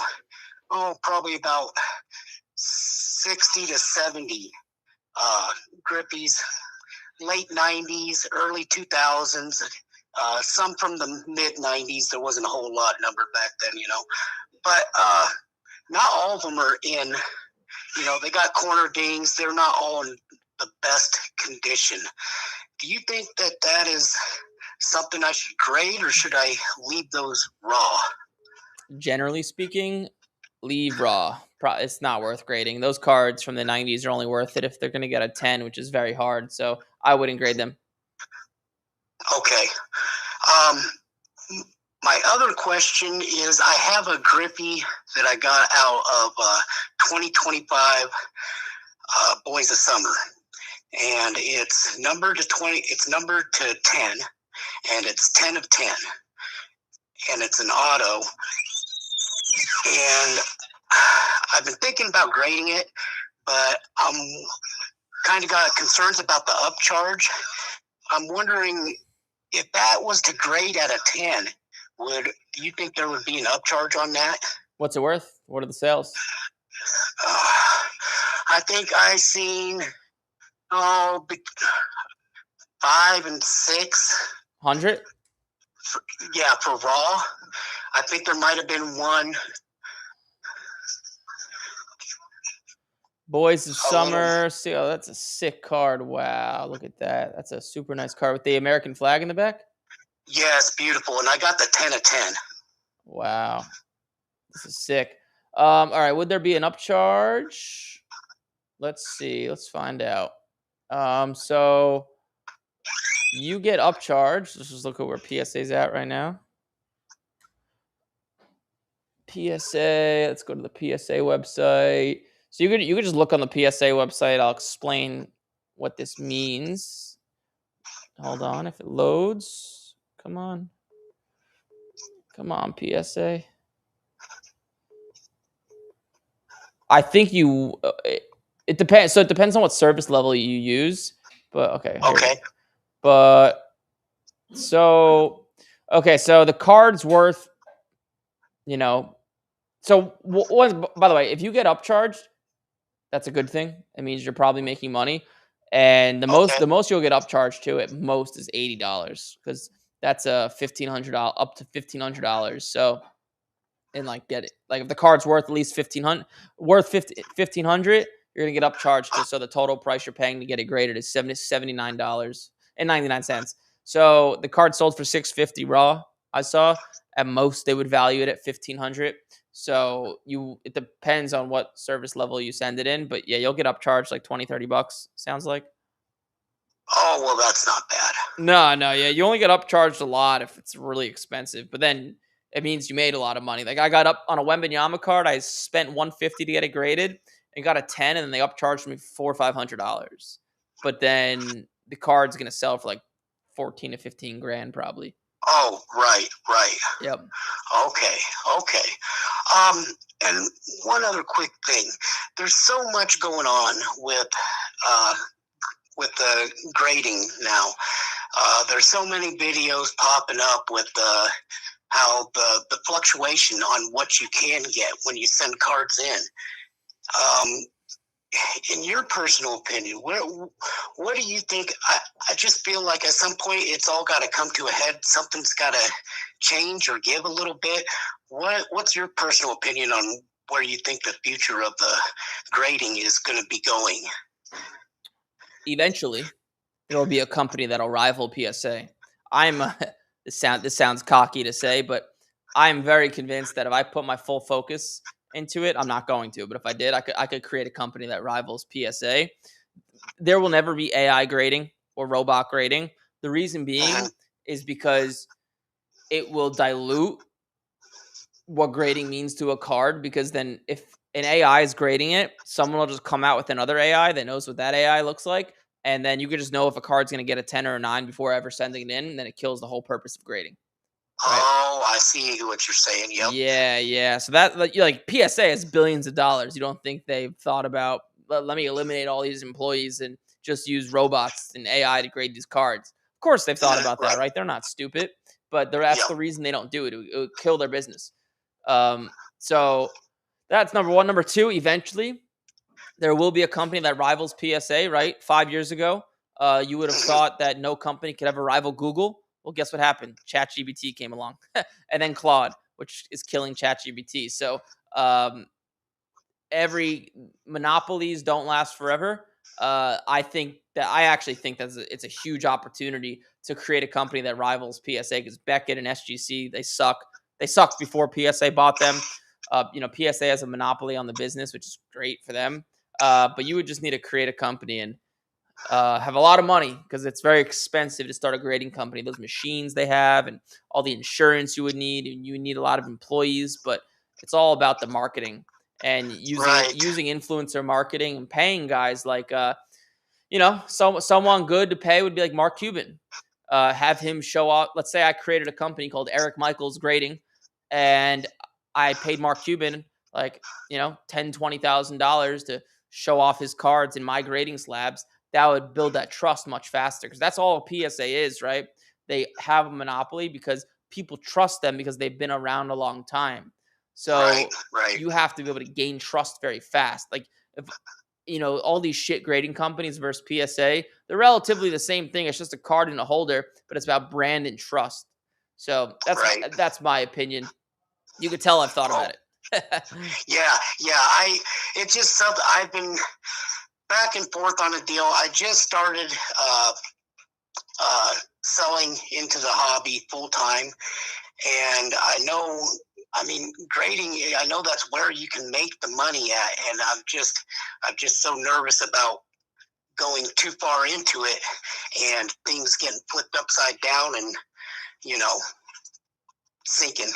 probably about 60 to 70 grippies, late 90s, early 2000s, some from the mid 90s. There wasn't a whole lot numbered back then, but not all of them are in, they got corner dings. They're not all in the best condition. Do you think that is something I should grade, or should I leave those raw? Generally speaking, leave raw. It's not worth grading. Those cards from the 90s are only worth it if they're going to get a 10, which is very hard. So I wouldn't grade them. Okay. My other question is, I have a grippy that I got out of 2025 Boys of Summer, and it's numbered to 20. It's numbered to 10, and it's 10 of 10, and it's an auto. And I've been thinking about grading it, but I'm kind of got concerns about the upcharge. I'm wondering if that was to grade at a 10, do you think there would be an upcharge on that? What's it worth? What are the sales? I think I seen 5 and 6. 100? Yeah, for raw. I think there might have been one. Boys of Summer. See, oh, that's a sick card. Wow, look at that. That's a super nice card with the American flag in the back. Yes, beautiful. And I got the 10 of 10. Wow. This is sick. All right, would there be an upcharge? Let's see. Let's find out. So you get upcharged. Let's just look at where PSA's at right now. PSA. Let's go to the PSA website. So you could just look on the PSA website. I'll explain what this means. Hold on. If it loads. Come on. Come on, PSA. I think it depends. So it depends on what service level you use. But okay. Okay. But so the card's worth, so by the way, if you get upcharged, that's a good thing. It means you're probably making money. And the most you'll get upcharged to at most is $80 because that's up to $1,500. So and like get it. Like if the card's worth at least 1,500, you're gonna get upcharged so the total price you're paying to get it graded is $79.99. So the card sold for $650 raw. I saw at most they would value it at $1,500. So it depends on what service level you send it in, but yeah, you'll get upcharged like $20-$30. Sounds like. Oh, well, that's not bad. No, yeah, you only get upcharged a lot if it's really expensive, but then it means you made a lot of money. Like I got up on a Wembanyama card, I spent $150 to get it graded and got a 10, and then they upcharged me $400 or $500. But then the card's gonna sell for like 14 to 15 grand probably. Oh, right. Yep. Okay. And one other quick thing. There's so much going on with the grading now. There's so many videos popping up with how the fluctuation on what you can get when you send cards in. In your personal opinion, what do you think? I just feel like at some point it's all got to come to a head. Something's got to change or give a little bit. What's your personal opinion on where you think the future of the grading is going to be going? Eventually, there will be a company that'll rival PSA. This sounds cocky to say, but I'm very convinced that if I put my full focus into it, I'm not going to, but if I did, I could create a company that rivals PSA. There will never be AI grading or robot grading. The reason being is because it will dilute what grading means to a card, because then if an AI is grading it, someone will just come out with another AI that knows what that AI looks like, and then you could just know if a card's going to get a 10 or a 9 before ever sending it in, and then it kills the whole purpose of grading. Right? Oh, I see what you're saying. Yep. Yeah. So that like PSA has billions of dollars. You don't think they've thought about, let me eliminate all these employees and just use robots and AI to grade these cards? Of course they've thought about that, right? They're not stupid, but that's the reason they don't do it. It would kill their business. So that's number one. Number two, eventually there will be a company that rivals PSA, right? 5 years ago, you would have thought that no company could ever rival Google. Well, guess what happened? ChatGPT came along, and then Claude, which is killing ChatGPT. So every monopolies don't last forever. I actually think that it's a huge opportunity to create a company that rivals PSA, because Beckett and SGC, they suck. They sucked before PSA bought them. PSA has a monopoly on the business, which is great for them. But you would just need to create a company and have a lot of money, because it's very expensive to start a grading company. Those machines they have and all the insurance you would need, and you need a lot of employees. But it's all about the marketing and using influencer marketing and paying guys like someone good to pay would be like Mark Cuban. Have him show off. Let's say I created a company called Eric Michaels Grading, and I paid Mark Cuban like $10,000-$20,000 to show off his cards in my grading slabs. That would build that trust much faster, because that's all a PSA is, right? They have a monopoly because people trust them because they've been around a long time. So you have to be able to gain trust very fast. Like if all these shit grading companies versus PSA, they're relatively the same thing. It's just a card and a holder, but it's about brand and trust. So that's my opinion. You could tell I've thought about it. Yeah. It's just something I've been back and forth on a deal. I just started selling into the hobby full time, and grading, I know that's where you can make the money at, and I'm just so nervous about going too far into it and things getting flipped upside down and sinking.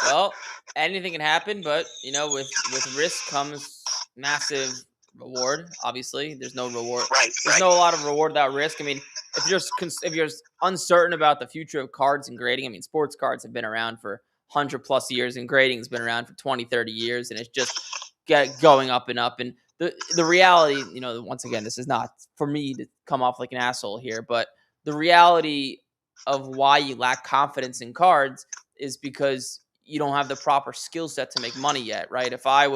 Well, anything can happen, but with risk comes massive reward. Obviously, there's no reward. There's no a lot of reward without risk. I mean, if you're uncertain about the future of cards and grading, I mean, sports cards have been around for 100+ years, and grading has been around for 20-30 years, and it's just going up and up. And the reality, once again, this is not for me to come off like an asshole here, but the reality of why you lack confidence in cards is because you don't have the proper skill set to make money yet, right? If I've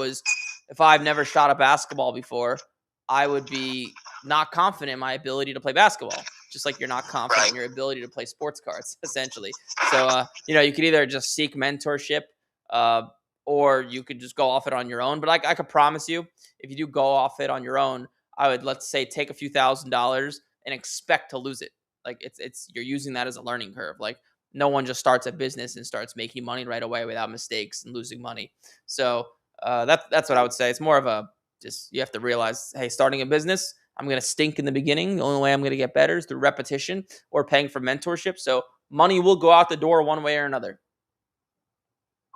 never shot a basketball before, I would be not confident in my ability to play basketball, just like you're not confident in your ability to play sports cards, essentially. So, you could either just seek mentorship or you could just go off it on your own. But I could promise you, if you do go off it on your own, I would, let's say, take a few $1,000s and expect to lose it. Like it's you're using that as a learning curve. Like no one just starts a business and starts making money right away without mistakes and losing money. So that's what I would say. It's more of a, just, you have to realize, hey, starting a business, I'm going to stink in the beginning. The only way I'm going to get better is through repetition or paying for mentorship. So money will go out the door one way or another.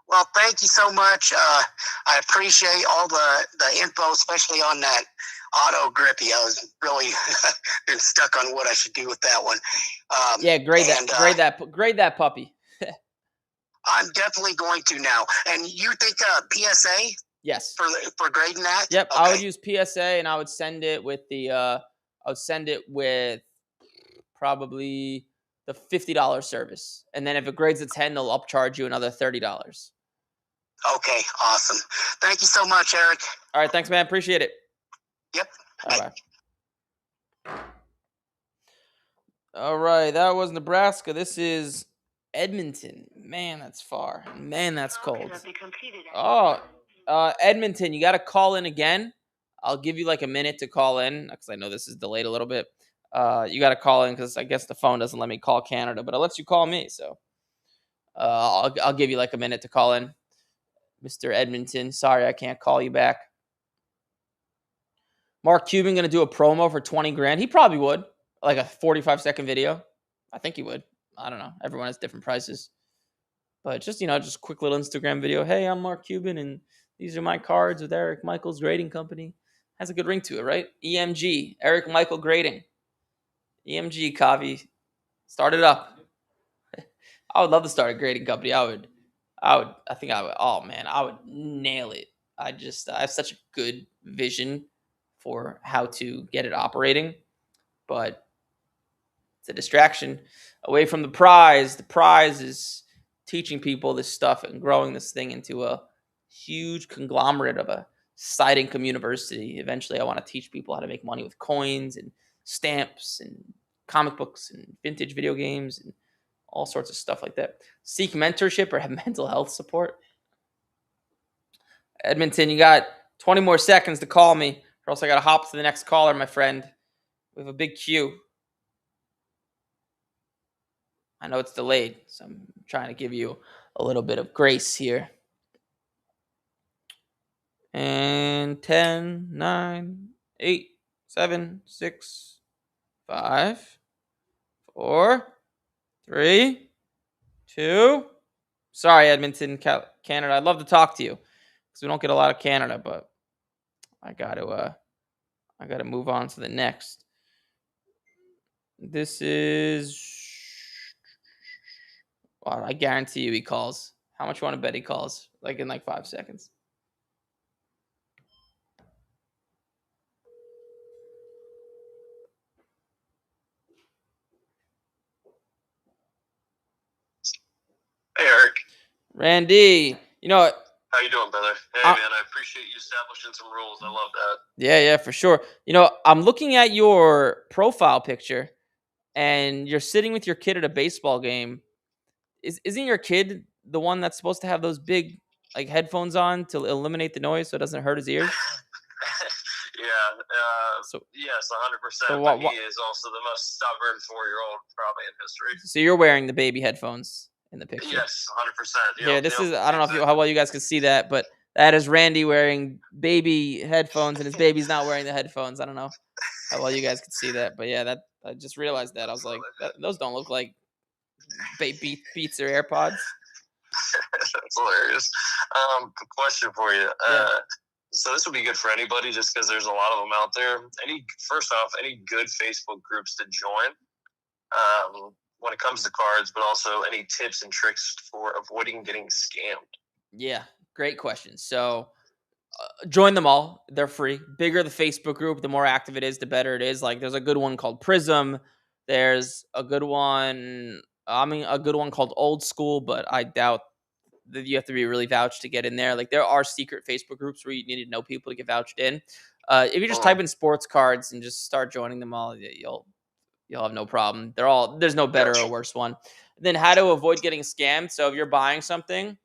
Well, thank you so much. I appreciate all the info, especially on that auto grippy. I was really been stuck on what I should do with that one. Yeah, grade that puppy. I'm definitely going to now. And you think PSA? Yes. For grading that? Yep. Okay. I would use PSA, and I would send it with probably the $50 service. And then if it grades a 10, they'll upcharge you another $30. Okay, awesome. Thank you so much, Eric. All right, thanks, man. Appreciate it. Yep. Bye-bye. All right, that was Nebraska. This is Edmonton. Man, that's far. Man, that's cold. Oh, Edmonton, you got to call in again. I'll give you like a minute to call in because I know this is delayed a little bit. You got to call in because I guess the phone doesn't let me call Canada, but it lets you call me. So I'll give you like a minute to call in. Mr. Edmonton, sorry I can't call you back. Mark Cuban going to do a promo for 20 grand? He probably would. Like a 45-second video. I think he would. I don't know. Everyone has different prices. But just, just a quick little Instagram video. Hey, I'm Mark Cuban, and these are my cards with Eric Michael's Grading Company. Has a good ring to it, right? EMG, Eric Michael Grading. EMG, Kavi. Start it up. I would love to start a grading company. I would, oh man, I would nail it. I have such a good vision for how to get it operating, but it's a distraction away from the prize. The prize is teaching people this stuff and growing this thing into a huge conglomerate of a side income university. Eventually, I want to teach people how to make money with coins and stamps and comic books and vintage video games and all sorts of stuff like that. Seek mentorship or have mental health support. Edmonton, you got 20 more seconds to call me, or else I got to hop to the next caller, my friend. We have a big queue. I know it's delayed, so I'm trying to give you a little bit of grace here. And 10, 9, 8, 7, 6, 5, 4, 3, 2. Sorry, Edmonton, Canada. I'd love to talk to you because we don't get a lot of Canada, but I got to move on to the next. This is, well, I guarantee you he calls. How much you want to bet he calls? Like in 5 seconds. Hey, Eric. Randy, How you doing, brother? Hey, man, I appreciate you establishing some rules. I love that. Yeah, for sure. I'm looking at your profile picture, and you're sitting with your kid at a baseball game. Isn't your kid the one that's supposed to have those big headphones on to eliminate the noise so it doesn't hurt his ears? Yeah. So yes, 100%. So but he is also the most stubborn 4-year-old probably in history. So you're wearing the baby headphones in the picture. Yes, 100%. Yeah, this is, I don't know how well you guys can see that, but that is Randy wearing baby headphones, and his baby's not wearing the headphones. I don't know how well you guys can see that, but yeah, I just realized that. I was like, those don't look like Beats or AirPods. That's hilarious. Question for you. Yeah. So this would be good for anybody, just because there's a lot of them out there. First off, any good Facebook groups to join when it comes to cards, but also any tips and tricks for avoiding getting scammed? Yeah, great question. So join them all. They're free. Bigger the Facebook group, the more active it is, the better it is. There's a good one called Prism. There's a good one. A good one called Old School, but I doubt that you have to be really vouched to get in there. There are secret Facebook groups where you need to know people to get vouched in. If you just type in sports cards and just start joining them all, you'll have no problem. There's no better or worse one. And then how to avoid getting scammed. So if you're buying something,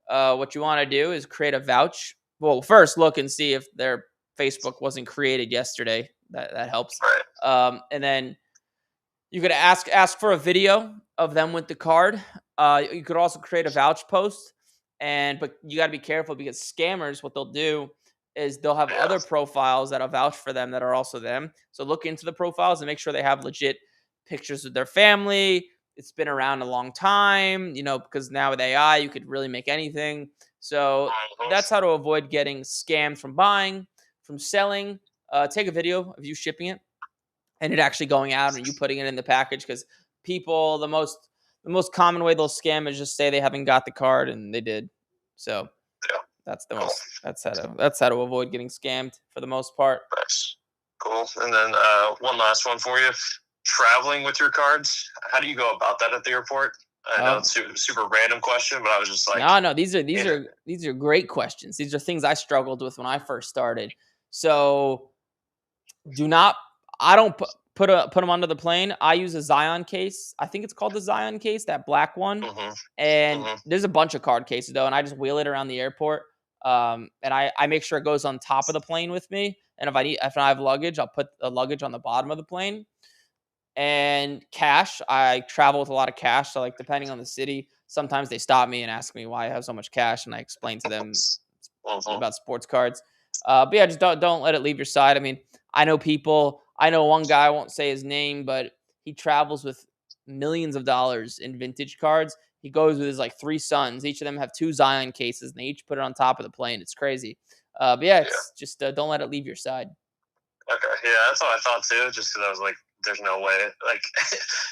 what you want to do is create a vouch. Well, first look and see if their Facebook wasn't created yesterday. That helps. Right. And then you could ask for a video of them with the card. You could also create a vouch post, but you got to be careful because scammers, what they'll do is they'll have Yeah. other profiles that'll vouch for them that are also them. So look into the profiles and make sure they have legit pictures of their family. It's been around a long time, because now with AI, you could really make anything. So that's how to avoid getting scammed from buying, from selling. Take a video of you shipping it and it actually going out and you putting it in the package, because people, the most common way they'll scam is just say they haven't got the card and they did. So Yeah. that's Cool. that's how to avoid getting scammed for the most part. Nice. Cool. And then one last one for you. Traveling with your cards, how do you go about that at the airport? I know it's a super random question, but I was just like, no, these are great questions. These are things I struggled with when I first started. So I don't put them under the plane. I use a Zion case. I think it's called the Zion case, that black one. And there's a bunch of card cases though, and I just wheel it around the airport. And I make sure it goes on top of the plane with me. And if I have luggage, I'll put the luggage on the bottom of the plane. And cash, I travel with a lot of cash. So like depending on the city, sometimes they stop me and ask me why I have so much cash, and I explain to them about sports cards. But yeah, just don't let it leave your side. I mean, I know one guy, I won't say his name, but he travels with millions of dollars in vintage cards. He goes with his like 3 sons. Each of them have 2 Zion cases, and they each put it on top of the plane. It's crazy. But yeah, it's just don't let it leave your side. Okay, yeah, that's what I thought too. Just because I was like, there's no way. Like,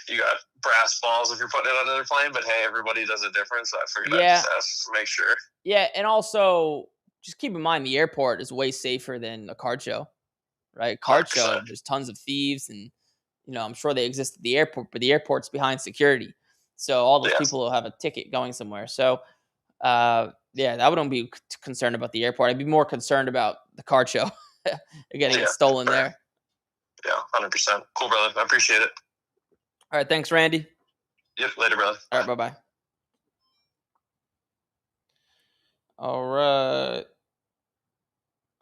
you got brass balls if you're putting it on another plane, but hey, everybody does it different. So I figured I'd just ask to make sure. Yeah, and also just keep in mind the airport is way safer than a card show, right? Card 100%. show, there's tons of thieves, and I'm sure they exist at the airport, but the airport's behind security, so all those people will have a ticket going somewhere. So, yeah, I wouldn't be concerned about the airport. I'd be more concerned about the card show getting stolen there. Yeah, 100%. Cool, brother. I appreciate it. All right, thanks, Randy. Yep, later, brother. All right, bye-bye. All right.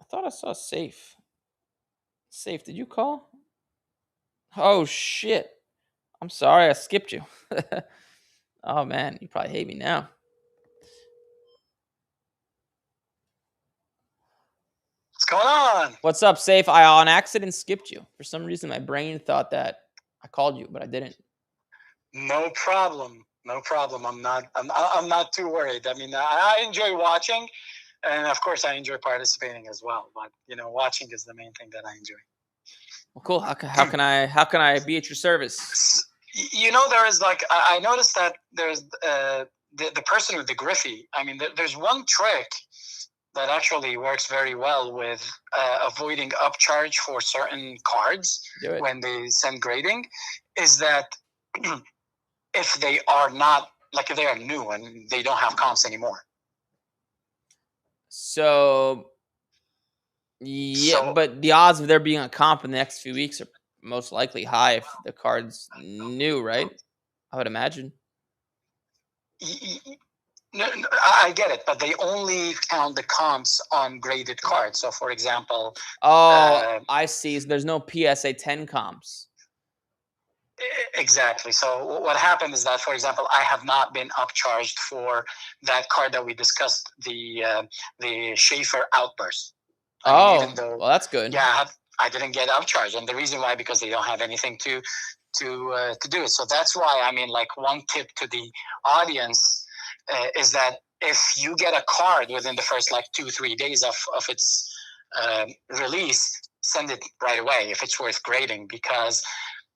I thought I saw Safe. Safe, did you call? Oh, shit. I'm sorry, I skipped you. Oh, man, you probably hate me now. What's going on? What's up, Safe? I on accident skipped you. For some reason, my brain thought that I called you, but I didn't. No problem. No problem. I'm not too worried. I mean, I enjoy watching, and of course, I enjoy participating as well. But watching is the main thing that I enjoy. Well, cool. How can I be at your service? There is I noticed that there's the person with the Griffey. I mean, there's one trick that actually works very well with avoiding upcharge for certain cards when they send grading, is that if they are not, if they are new and they don't have comps anymore. So, but the odds of there being a comp in the next few weeks are most likely high if the card's new, right? I would imagine. No, I get it, but they only count the comps on graded cards. So, for example... I see. So there's no PSA 10 comps. Exactly. So what happened is that, for example, I have not been upcharged for that card that we discussed, the Schaefer Outburst. Well, that's good. Yeah, I didn't get upcharged, and the reason why, because they don't have anything to do it. So that's why, one tip to the audience is that if you get a card within the first 2-3 days of its release, send it right away if it's worth grading, because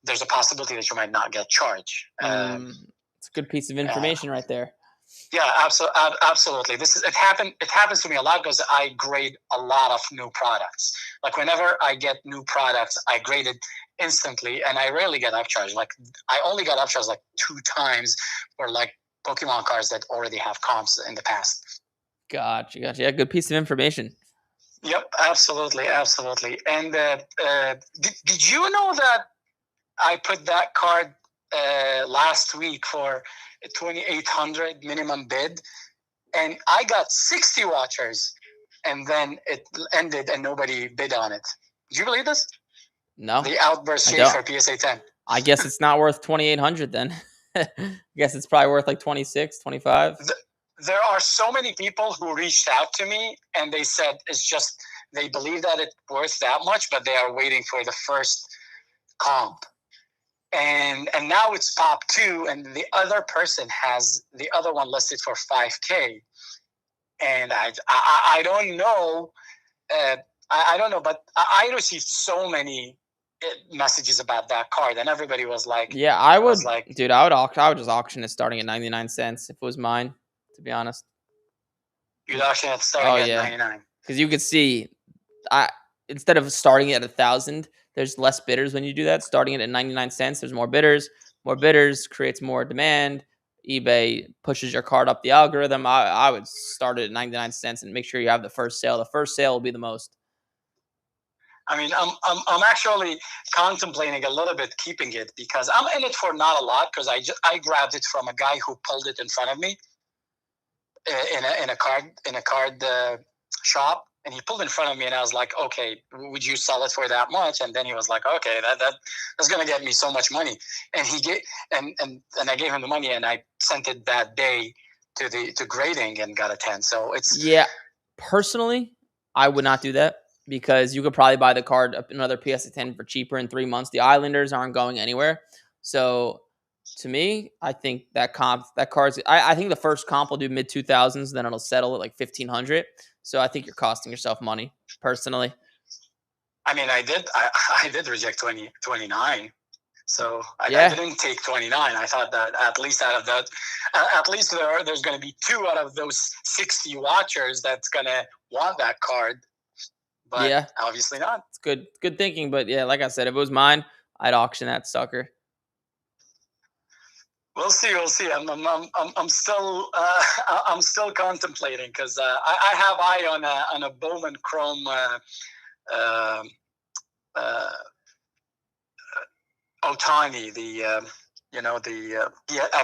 there's a possibility that you might not get charged. It's a good piece of information right there. Yeah, absolutely. It happens to me a lot because I grade a lot of new products. Whenever I get new products, I grade it instantly, and I rarely get upcharged. I only got upcharged 2 times for Pokemon cards that already have comps in the past. Gotcha. Yeah, good piece of information. Yep, absolutely. And did you know that I put that card last week for a 2,800 minimum bid, and I got 60 watchers, and then it ended and nobody bid on it. Do you believe this? No, The outburst I chase don't. for PSA 10. I guess it's not worth 2,800 then. I guess it's probably worth like 26, 25. There are so many people who reached out to me and they said it's just they believe that it's worth that much, but they are waiting for the first comp. And now it's pop 2, and the other person has the other one listed for 5K. And I don't know. I don't know, but I received so many messages about that card, and everybody was like, Yeah, I would, like, dude. I would just auction it starting at 99 cents if it was mine. To be honest. you'd auction it starting at 99. Because you could see, instead of starting it at 1,000, there's less bidders when you do that. Starting it at 99 cents, there's more bidders. More bidders creates more demand. eBay pushes your card up the algorithm. I would start it at 99 cents and make sure you have the first sale. The first sale will be the most. I mean, I'm actually contemplating a little bit keeping it because I'm in it for not a lot because I grabbed it from a guy who pulled it in front of me in a card shop, and he pulled in front of me, and I was like, okay, would you sell it for that much? And then he was like, okay, that's gonna get me so much money, and he gave and I gave him the money, and I sent it that day to grading and got a 10. So it's personally, I would not do that because you could probably buy the card another PSA 10 for cheaper in 3 months. The Islanders aren't going anywhere, so. To me, I think that card's. I think the first comp will do mid 2000s, then it'll settle at like 1,500. So I think you're costing yourself money, personally. I mean, I did reject 29. So I didn't take 29. I thought that at least out of that, at least there's going to be 2 out of those 60 watchers that's going to want that card. But obviously not. It's good thinking. But yeah, like I said, if it was mine, I'd auction that sucker. We'll see. I'm still contemplating because I have eye on a Bowman Chrome Otani, the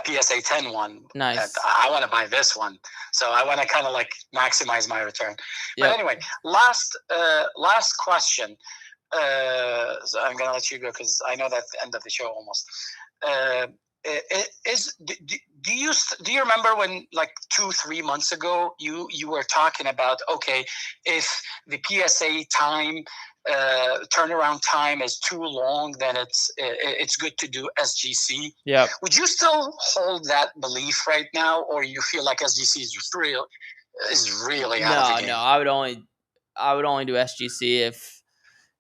PSA 10 one. Nice. And I want to buy this one, so I want to kind of like maximize my return. Yep. But anyway, last question. So I'm gonna let you go because I know that's the end of the show almost. Do you remember when like 2-3 months ago you were talking about, okay, if the PSA time turnaround time is too long, then it's good to do SGC? Yeah. Would you still hold that belief right now, or you feel like SGC is really out of the game? No, I would only do SGC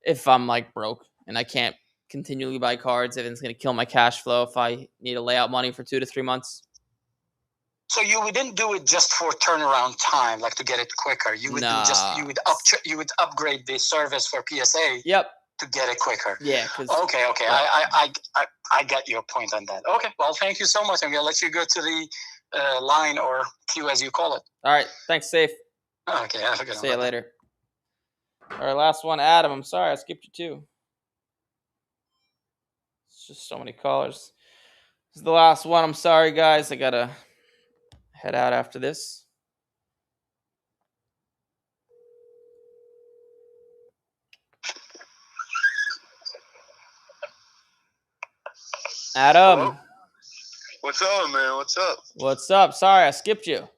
if I'm like broke and I can't continually buy cards, if it's going to kill my cash flow, if I need to lay out money for 2 to 3 months. So you wouldn't do it just for turnaround time, like to get it quicker. You would you would upgrade the service for PSA. Yep. To get it quicker. Yeah. Okay. I get your point on that. Okay. Well, thank you so much. I'm gonna let you go to the line or queue as you call it. All right. Thanks. Safe. Okay. Have a good one. See you later. All right. Last one, Adam. I'm sorry I skipped you too. It's just so many callers. This is the last one. I'm sorry, guys. I gotta head out after this. Adam. Hello? What's up, man? What's up? Sorry, I skipped you.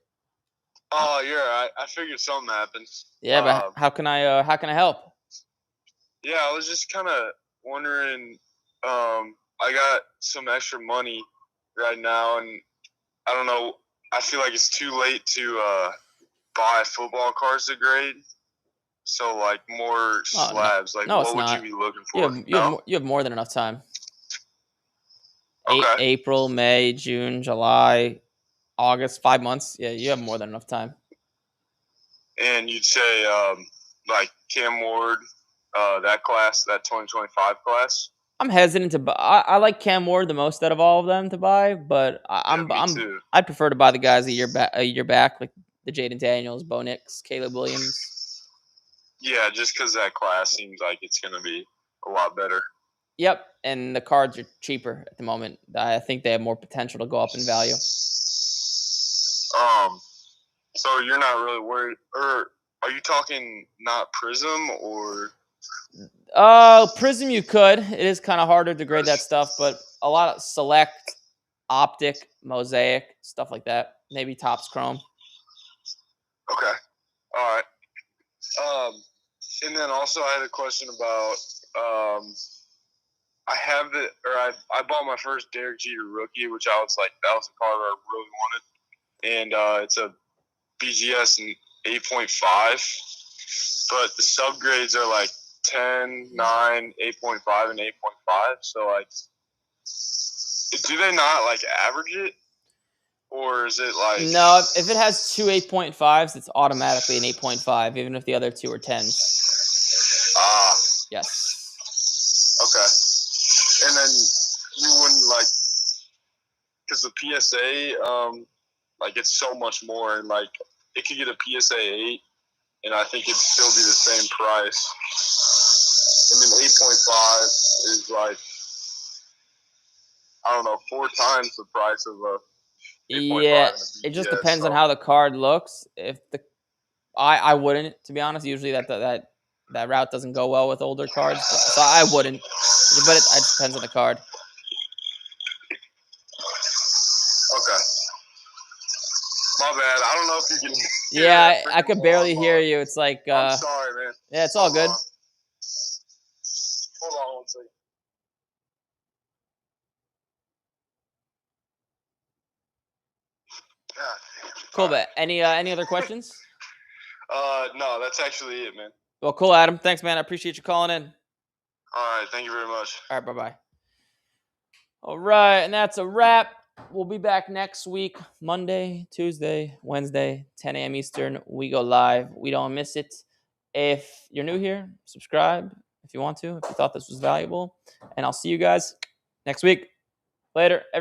Oh, yeah. I figured something happened. Yeah, but how can I help? Yeah, I was just kind of wondering. I got some extra money right now, and I don't know. I feel like it's too late to buy football cards to grade. So, like, more slabs. No, what would you be looking for? You have more than enough time. Okay. April, May, June, July, August, 5 months. Yeah, you have more than enough time. And you'd say, like, Cam Ward, that class, that 2025 class? I'm hesitant to buy. I like Cam Ward the most out of all of them to buy, but I'd prefer to buy the guys a year back, like the Jaden Daniels, Bo Nix, Caleb Williams. Yeah, just because that class seems like it's going to be a lot better. Yep, and the cards are cheaper at the moment. I think they have more potential to go up in value. So you're not really worried, or are you talking not Prism or? Prism you could. It is kind of harder to grade that stuff, but a lot of Select, Optic, Mosaic, stuff like that. Maybe Topps Chrome. Okay. All right. And then also I had a question about I bought my first Derek Jeter rookie, which I was like, that was a card I really wanted, and it's a BGS 8.5, but the subgrades are like 10, 9, 8.5, and 8.5. So like, do they not like average it, or is it like? No, if it has two 8.5s, it's automatically an 8.5, even if the other two are 10s. Ah. Yes. Okay. And then you wouldn't like, because the PSA, like it's so much more, and like it could get a PSA 8, and I think it'd still be the same price. And then 8.5 is like, I don't know, 4 times the price of a 8.5. Yeah, it just depends on how the card looks. If the I wouldn't, to be honest. Usually that route doesn't go well with older cards, so I wouldn't. But it depends on the card. Okay. My bad. I don't know if you can hear Yeah, that I could barely hear you. It's like I'm sorry, man. yeah, it's all good. Hold on 1 second. God damn. Cool, but any other questions? No, that's actually it, man. Well, cool, Adam. Thanks, man. I appreciate you calling in. All right, thank you very much. All right, bye-bye. All right, and that's a wrap. We'll be back next week, Monday, Tuesday, Wednesday, 10 a.m. Eastern. We go live. We don't miss it. If you're new here, subscribe if you want to, if you thought this was valuable. And I'll see you guys next week. Later.